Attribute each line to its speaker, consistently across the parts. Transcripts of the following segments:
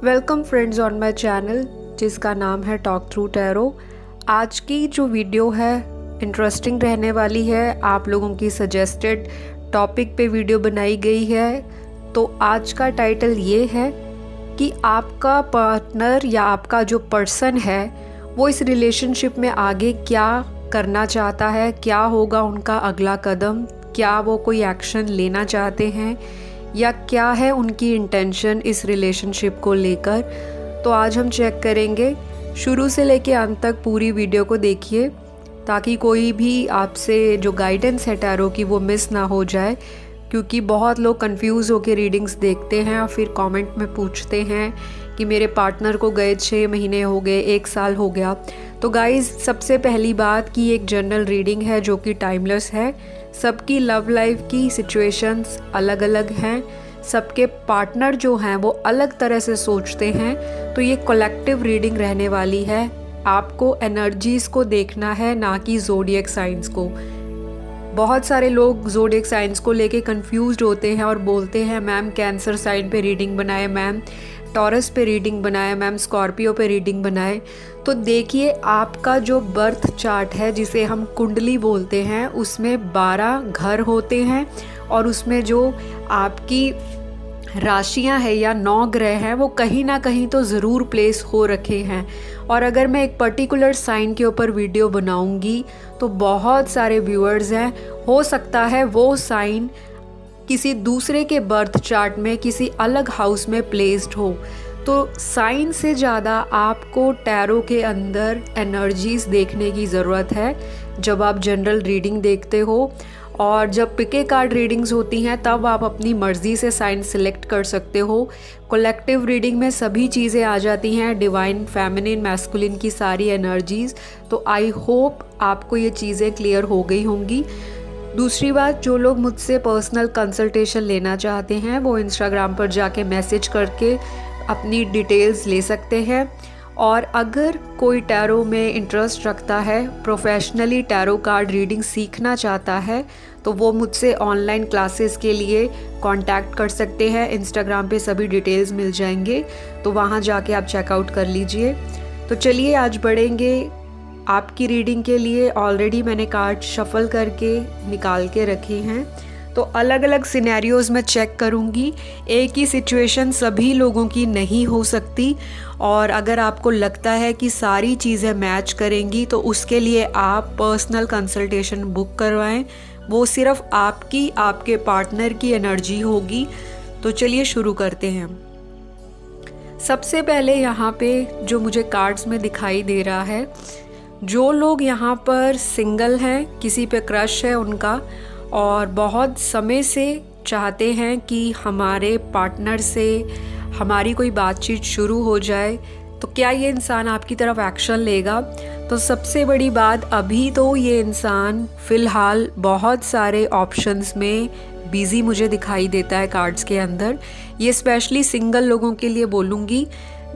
Speaker 1: Welcome friends on my channel जिसका नाम है टॉक थ्रू टैरो। आज की जो वीडियो है इंटरेस्टिंग रहने वाली है। आप लोगों की सजेस्टेड टॉपिक पे वीडियो बनाई गई है। तो आज का टाइटल ये है कि आपका पार्टनर या आपका जो पर्सन है वो इस रिलेशनशिप में आगे क्या करना चाहता है, क्या होगा उनका अगला कदम, क्या वो कोई एक्शन लेना चाहते हैं या क्या है उनकी इंटेंशन इस रिलेशनशिप को लेकर। तो आज हम चेक करेंगे। शुरू से लेके अंत तक पूरी वीडियो को देखिए ताकि कोई भी आपसे जो गाइडेंस है टैरो की वो मिस ना हो जाए, क्योंकि बहुत लोग कंफ्यूज होकर रीडिंग्स देखते हैं और फिर कमेंट में पूछते हैं कि मेरे पार्टनर को गए 6 महीने हो गए, 1 साल हो गया। तो गाइज़, सबसे पहली बात कि एक जनरल रीडिंग है जो कि टाइमलेस है। सबकी लव लाइफ की सिचुएशंस अलग अलग हैं, सबके पार्टनर जो हैं वो अलग तरह से सोचते हैं। तो ये कलेक्टिव रीडिंग रहने वाली है। आपको एनर्जीज़ को देखना है, ना कि ज़ोडिएक साइंस को। बहुत सारे लोग ज़ोडिएक साइंस को लेके कंफ्यूज्ड होते हैं और बोलते हैं मैम कैंसर साइन पे रीडिंग बनाए, मैम टॉरस पे रीडिंग बनाए, मैम स्कॉर्पियो पे रीडिंग बनाए। तो देखिए, आपका जो बर्थ चार्ट है जिसे हम कुंडली बोलते हैं उसमें 12 घर होते हैं और उसमें जो आपकी राशियां हैं या 9 ग्रह हैं वो कहीं ना कहीं तो ज़रूर प्लेस हो रखे हैं। और अगर मैं एक पर्टिकुलर साइन के ऊपर वीडियो बनाऊंगी तो बहुत सारे व्यूअर्स हैं, हो सकता है वो साइन किसी दूसरे के बर्थ चार्ट में किसी अलग हाउस में प्लेस्ड हो। तो साइन से ज़्यादा आपको टैरो के अंदर एनर्जीज़ देखने की ज़रूरत है जब आप जनरल रीडिंग देखते हो। और जब पिके कार्ड रीडिंग्स होती हैं तब आप अपनी मर्ज़ी से साइन सिलेक्ट कर सकते हो। कलेक्टिव रीडिंग में सभी चीज़ें आ जाती हैं, डिवाइन, फेमिनिन, मैस्कुलिन की सारी एनर्जीज़। तो आई होप आपको ये चीज़ें क्लियर हो गई होंगी। दूसरी बात, जो लोग मुझसे पर्सनल कंसल्टेशन लेना चाहते हैं वो इंस्टाग्राम पर जाके मैसेज करके अपनी डिटेल्स ले सकते हैं। और अगर कोई टैरो में इंटरेस्ट रखता है, प्रोफेशनली टैरो कार्ड रीडिंग सीखना चाहता है, तो वो मुझसे ऑनलाइन क्लासेस के लिए कांटेक्ट कर सकते हैं। इंस्टाग्राम पे सभी डिटेल्स मिल जाएंगे, तो वहाँ जाके आप चेकआउट कर लीजिए। तो चलिए आज बढ़ेंगे आपकी रीडिंग के लिए। ऑलरेडी मैंने कार्ड शफल करके निकाल के रखे हैं। तो अलग अलग सिनेरियोज में चेक करूंगी। एक ही सिचुएशन सभी लोगों की नहीं हो सकती, और अगर आपको लगता है कि सारी चीज़ें मैच करेंगी तो उसके लिए आप पर्सनल कंसल्टेशन बुक करवाएं। वो सिर्फ आपकी, आपके पार्टनर की एनर्जी होगी। तो चलिए शुरू करते हैं। सबसे पहले यहाँ पे जो मुझे कार्ड्स में दिखाई दे रहा है, जो लोग यहाँ पर सिंगल हैं, किसी पे क्रश है उनका और बहुत समय से चाहते हैं कि हमारे पार्टनर से हमारी कोई बातचीत शुरू हो जाए, तो क्या ये इंसान आपकी तरफ एक्शन लेगा? तो सबसे बड़ी बात, अभी तो ये इंसान फ़िलहाल बहुत सारे ऑप्शंस में बिज़ी मुझे दिखाई देता है कार्ड्स के अंदर। ये स्पेशली सिंगल लोगों के लिए बोलूँगी,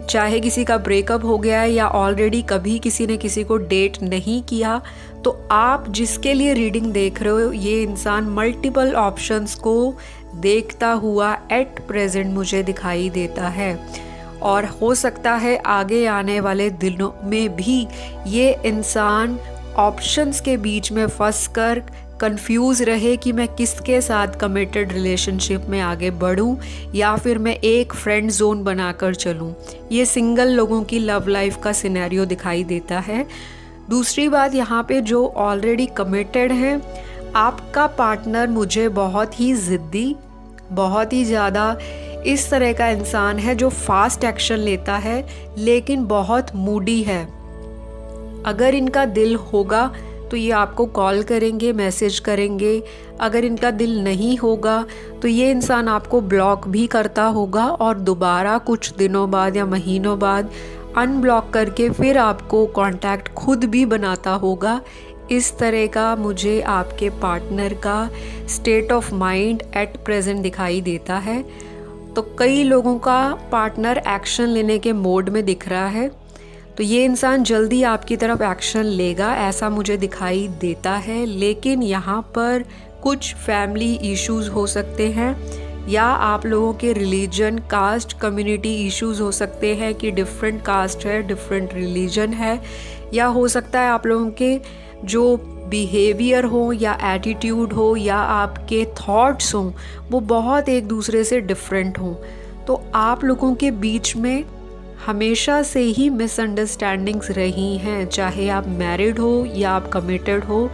Speaker 1: चाहे किसी का ब्रेकअप हो गया है या ऑलरेडी कभी किसी ने किसी को डेट नहीं किया, तो आप जिसके लिए रीडिंग देख रहे हो ये इंसान मल्टीपल ऑप्शंस को देखता हुआ एट प्रेजेंट मुझे दिखाई देता है। और हो सकता है आगे आने वाले दिनों में भी ये इंसान ऑप्शंस के बीच में फंस कर कंफ्यूज रहे कि मैं किसके साथ कमिटेड रिलेशनशिप में आगे बढ़ूं या फिर मैं एक फ्रेंड जोन बनाकर चलूं। ये सिंगल लोगों की लव लाइफ का सिनेरियो दिखाई देता है। दूसरी बात, यहाँ पे जो ऑलरेडी कमिटेड हैं, आपका पार्टनर मुझे बहुत ही ज़िद्दी, बहुत ही ज़्यादा इस तरह का इंसान है जो फास्ट एक्शन लेता है लेकिन बहुत मूडी है। अगर इनका दिल होगा तो ये आपको कॉल करेंगे, मैसेज करेंगे। अगर इनका दिल नहीं होगा तो ये इंसान आपको ब्लॉक भी करता होगा और दोबारा कुछ दिनों बाद या महीनों बाद अनब्लॉक करके फिर आपको कांटेक्ट खुद भी बनाता होगा। इस तरह का मुझे आपके पार्टनर का state of mind at present दिखाई देता है। तो कई लोगों का पार्टनर एक्शन लेने के मोड में दिख रहा है, तो ये इंसान जल्दी आपकी तरफ एक्शन लेगा ऐसा मुझे दिखाई देता है। लेकिन यहाँ पर कुछ फैमिली इश्यूज़ हो सकते हैं या आप लोगों के रिलीजन, कास्ट, कम्युनिटी इश्यूज़ हो सकते हैं कि डिफरेंट कास्ट है, डिफरेंट रिलीजन है, या हो सकता है आप लोगों के जो बिहेवियर हो या एटीट्यूड हो या आपके थॉट्स हों वो बहुत एक दूसरे से डिफरेंट हों। तो आप लोगों के बीच में हमेशा से ही मिसअंडरस्टैंडिंग्स रही हैं, चाहे आप मैरिड हो या आप कमिटेड हो।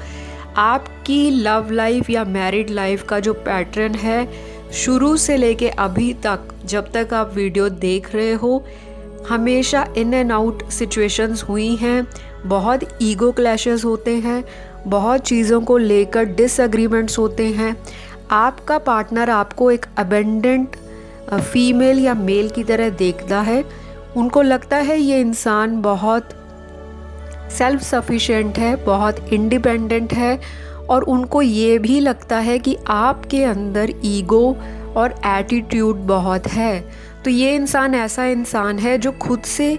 Speaker 1: आपकी लव लाइफ या मैरिड लाइफ का जो पैटर्न है शुरू से लेके अभी तक, जब तक आप वीडियो देख रहे हो, हमेशा इन एंड आउट सिचुएशंस हुई हैं। बहुत ईगो क्लैशेस होते हैं, बहुत चीज़ों को लेकर डिसएग्रीमेंट्स होते हैं। आपका पार्टनर आपको एक अबेंडेंट फीमेल या मेल की तरह देखता है। उनको लगता है ये इंसान बहुत सेल्फ सफिशिएंट है, बहुत इंडिपेंडेंट है, और उनको ये भी लगता है कि आपके अंदर ईगो और एटीट्यूड बहुत है। तो ये इंसान ऐसा इंसान है जो खुद से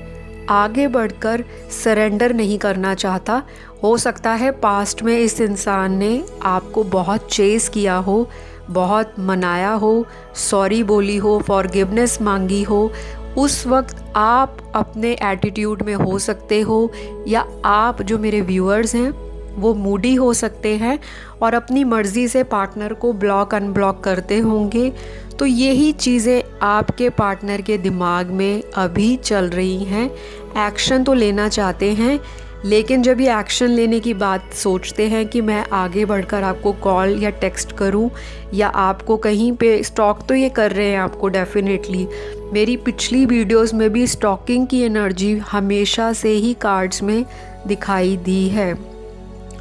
Speaker 1: आगे बढ़कर सरेंडर नहीं करना चाहता। हो सकता है पास्ट में इस इंसान ने आपको बहुत चेस किया हो, बहुत मनाया हो, सॉरी बोली हो, फॉरगिवनेस मांगी हो। उस वक्त आप अपने एटीट्यूड में हो सकते हो, या आप जो मेरे व्यूअर्स हैं वो मूडी हो सकते हैं और अपनी मर्ज़ी से पार्टनर को ब्लॉक अनब्लॉक करते होंगे। तो यही चीज़ें आपके पार्टनर के दिमाग में अभी चल रही हैं। एक्शन तो लेना चाहते हैं, लेकिन जब ये एक्शन लेने की बात सोचते हैं कि मैं आगे बढ़कर आपको कॉल या टेक्स्ट करूं या आपको कहीं पे स्टॉक, तो ये कर रहे हैं आपको डेफिनेटली। मेरी पिछली वीडियोस में भी स्टॉकिंग की एनर्जी हमेशा से ही कार्ड्स में दिखाई दी है।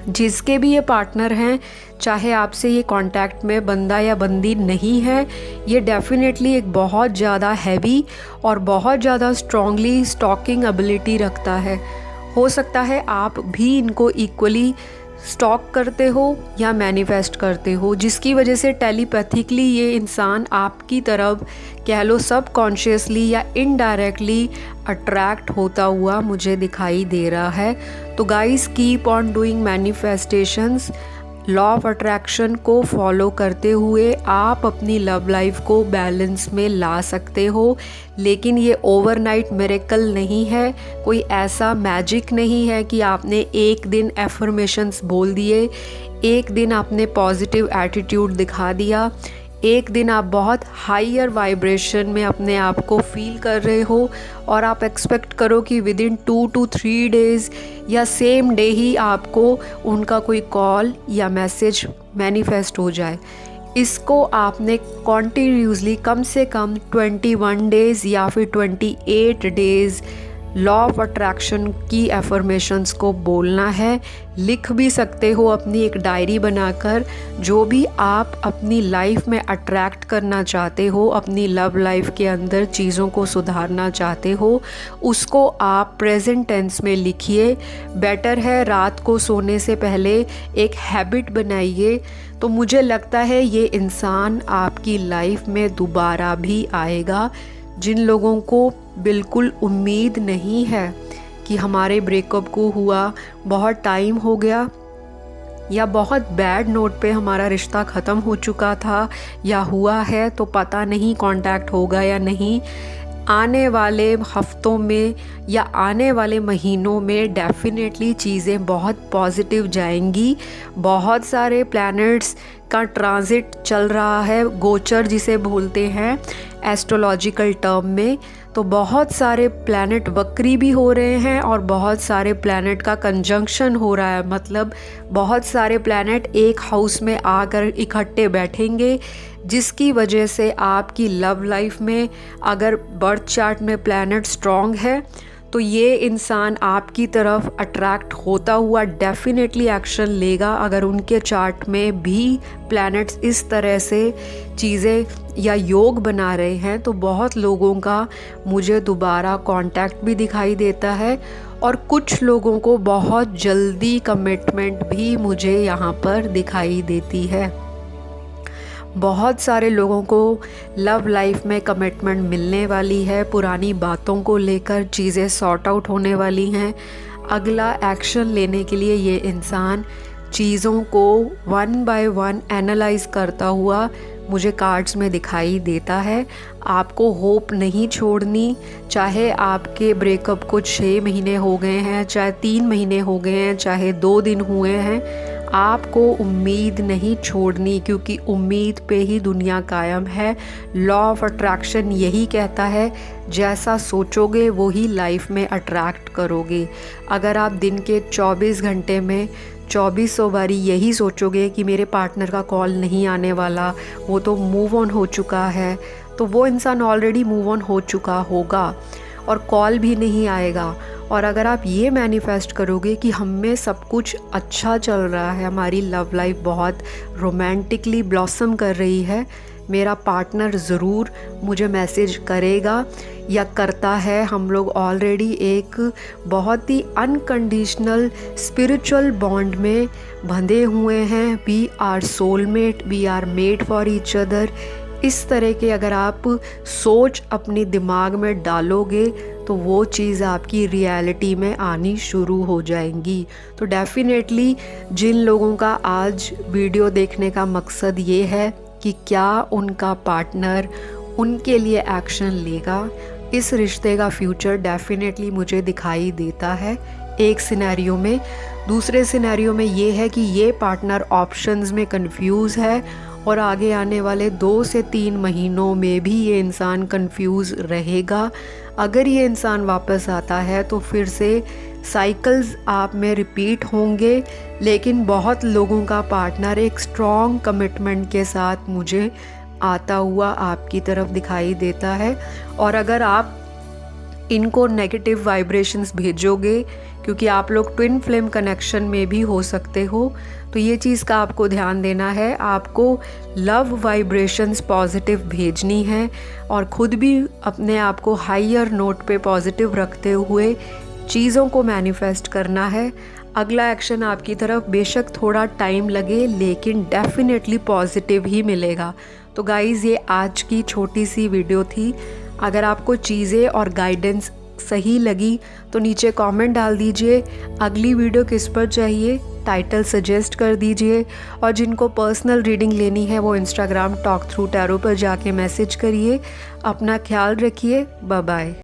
Speaker 1: जिसके भी ये पार्टनर हैं, चाहे आपसे ये कांटेक्ट में बंदा या बंदी नहीं है, ये डेफिनेटली एक बहुत ज़्यादा हैवी और बहुत ज़्यादा स्ट्रॉन्गली स्टॉकिंग एबिलिटी रखता है। हो सकता है आप भी इनको इक्वली स्टॉक करते हो या मैनिफेस्ट करते हो, जिसकी वजह से टेलीपैथिकली ये इंसान आपकी तरफ, कह लो सबकॉन्शियसली या इनडायरेक्टली, अट्रैक्ट होता हुआ मुझे दिखाई दे रहा है। तो guys, keep on doing manifestations. Law of attraction को फॉलो करते हुए आप अपनी लव लाइफ को बैलेंस में ला सकते हो। लेकिन ये ओवरनाइट मिरेकल नहीं है, कोई ऐसा मैजिक नहीं है कि आपने एक दिन एफर्मेशंस बोल दिए, एक दिन आपने पॉजिटिव एटीट्यूड दिखा दिया, एक दिन आप बहुत हायर वाइब्रेशन में अपने आप को फील कर रहे हो और आप एक्सपेक्ट करो कि विद इन 2 to 3 डेज़ या सेम डे ही आपको उनका कोई कॉल या मैसेज मैनिफेस्ट हो जाए। इसको आपने कॉन्टिन्यूसली कम से कम 21 डेज़ या फिर 28 डेज़ लॉ ऑफ अट्रैक्शन की एफर्मेशंस को बोलना है। लिख भी सकते हो अपनी एक डायरी बनाकर, जो भी आप अपनी लाइफ में अट्रैक्ट करना चाहते हो, अपनी लव लाइफ के अंदर चीज़ों को सुधारना चाहते हो, उसको आप प्रेजेंट टेंस में लिखिए। बेटर है रात को सोने से पहले एक हैबिट बनाइए। तो मुझे लगता है ये इंसान आपकी लाइफ में दोबारा भी आएगा। जिन लोगों को बिल्कुल उम्मीद नहीं है कि हमारे ब्रेकअप को हुआ बहुत टाइम हो गया या बहुत बैड नोट पे हमारा रिश्ता ख़त्म हो चुका था या हुआ है, तो पता नहीं कांटेक्ट होगा या नहीं, आने वाले हफ्तों में या आने वाले महीनों में डेफिनेटली चीज़ें बहुत पॉजिटिव जाएंगी। बहुत सारे प्लैनेट्स का ट्रांजिट चल रहा है, गोचर जिसे बोलते हैं एस्ट्रोलॉजिकल टर्म में। तो बहुत सारे प्लैनेट वक्री भी हो रहे हैं और बहुत सारे प्लैनेट का कंजंक्शन हो रहा है, मतलब बहुत सारे प्लैनेट एक हाउस में आकर इकट्ठे बैठेंगे, जिसकी वजह से आपकी लव लाइफ में अगर बर्थ चार्ट में प्लैनेट स्ट्रॉन्ग है तो ये इंसान आपकी तरफ अट्रैक्ट होता हुआ डेफिनेटली एक्शन लेगा। अगर उनके चार्ट में भी प्लैनेट्स इस तरह से चीज़ें या योग बना रहे हैं तो बहुत लोगों का मुझे दोबारा कांटेक्ट भी दिखाई देता है और कुछ लोगों को बहुत जल्दी कमिटमेंट भी मुझे यहाँ पर दिखाई देती है। बहुत सारे लोगों को लव लाइफ में कमिटमेंट मिलने वाली है, पुरानी बातों को लेकर चीज़ें सॉर्ट आउट होने वाली हैं। अगला एक्शन लेने के लिए ये इंसान चीज़ों को 1 by 1 एनालाइज करता हुआ मुझे कार्ड्स में दिखाई देता है। आपको होप नहीं छोड़नी, चाहे आपके ब्रेकअप को 6 महीने हो गए हैं, चाहे 3 महीने हो गए हैं, चाहे 2 दिन हुए हैं, आपको उम्मीद नहीं छोड़नी, क्योंकि उम्मीद पे ही दुनिया कायम है। लॉ ऑफ अट्रैक्शन यही कहता है, जैसा सोचोगे वो ही लाइफ में अट्रैक्ट करोगे। अगर आप दिन के 24 घंटे में 2400 बारी यही सोचोगे कि मेरे पार्टनर का कॉल नहीं आने वाला, वो तो मूव ऑन हो चुका है, तो वो इंसान ऑलरेडी मूव ऑन हो चुका होगा और कॉल भी नहीं आएगा। और अगर आप ये मैनिफेस्ट करोगे कि हम में सब कुछ अच्छा चल रहा है, हमारी लव लाइफ बहुत रोमांटिकली ब्लॉसम कर रही है, मेरा पार्टनर ज़रूर मुझे मैसेज करेगा या करता है, हम लोग ऑलरेडी एक बहुत ही अनकंडीशनल स्पिरिचुअल बॉन्ड में बंधे हुए हैं, we are soulmate, we are made for each other. इस तरह के अगर आप सोच अपने दिमाग में डालोगे तो वो चीज़ आपकी रियलिटी में आनी शुरू हो जाएंगी। तो डेफिनेटली जिन लोगों का आज वीडियो देखने का मकसद ये है कि क्या उनका पार्टनर उनके लिए एक्शन लेगा, इस रिश्ते का फ्यूचर डेफिनेटली मुझे दिखाई देता है एक सिनेरियो में। दूसरे सिनेरियो में ये है कि ये पार्टनर ऑप्शंस में कंफ्यूज है और आगे आने वाले 2 से 3 महीनों में भी ये इंसान कंफ्यूज रहेगा। अगर ये इंसान वापस आता है तो फिर से साइकिल्स आप में रिपीट होंगे, लेकिन बहुत लोगों का पार्टनर एक स्ट्रॉन्ग कमिटमेंट के साथ मुझे आता हुआ आपकी तरफ दिखाई देता है। और अगर आप इनको नेगेटिव वाइब्रेशंस भेजोगे, क्योंकि आप लोग ट्विन फ्लेम कनेक्शन में भी हो सकते हो, तो ये चीज़ का आपको ध्यान देना है। आपको लव वाइब्रेशंस पॉजिटिव भेजनी है और ख़ुद भी अपने आप को हायर नोट पे पॉजिटिव रखते हुए चीज़ों को मैनिफेस्ट करना है। अगला एक्शन आपकी तरफ बेशक थोड़ा टाइम लगे, लेकिन डेफिनेटली पॉजिटिव ही मिलेगा। तो गाइज़, ये आज की छोटी सी वीडियो थी। अगर आपको चीज़ें और गाइडेंस सही लगी तो नीचे कमेंट डाल दीजिए। अगली वीडियो किस पर चाहिए टाइटल सजेस्ट कर दीजिए। और जिनको पर्सनल रीडिंग लेनी है वो इंस्टाग्राम टॉक थ्रू टैरो पर जाके मैसेज करिए। अपना ख्याल रखिए। Bye bye.